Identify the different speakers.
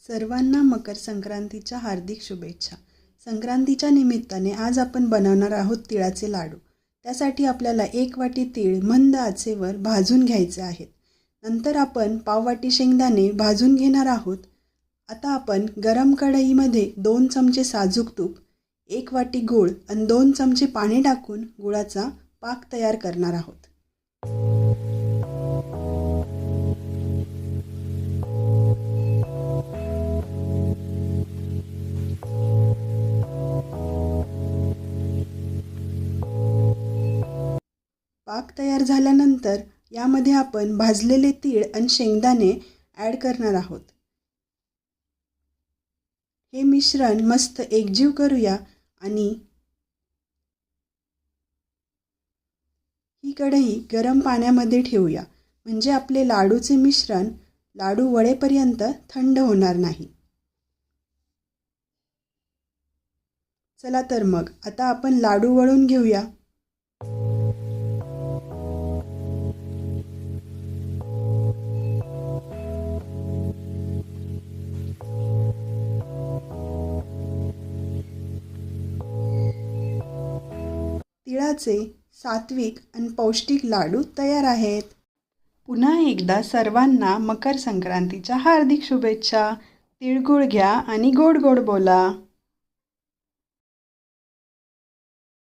Speaker 1: सर्वांना मकर संक्रांतीच्या हार्दिक शुभेच्छा. संक्रांतीच्या निमित्ताने आज आपण बनवणार आहोत तिळाचे लाडू. त्यासाठी आपल्याला 1 वाटी तीळ मंद आचेवर भाजून घ्यायचे आहेत. नंतर आपण पाववाटी शेंगदाणे भाजून घेणार आहोत. आता आपण गरम कढईमध्ये 2 चमचे साजूक तूप, 1 वाटी गूळ आणि 2 चमचे पाणी टाकून गुळाचा पाक तयार करणार आहोत. पाक तयार झाल्यानंतर यामध्ये आपण भाजलेले तीळ आणि शेंगदाणे ॲड करणार आहोत. हे मिश्रण मस्त एकजीव करूया आणि ही कढई गरम पाण्यामध्ये ठेवूया, म्हणजे आपले लाडूचे मिश्रण लाडू वळेपर्यंत थंड होणार नाही. चला तर मग आता आपण लाडू वळून घेऊया. तिळाचे सात्विक आणि पौष्टिक लाडू तयार आहेत. पुन्हा एकदा सर्वांना मकर संक्रांतीच्या हार्दिक शुभेच्छा. तिळगुळ घ्या आणि गोड गोड बोला.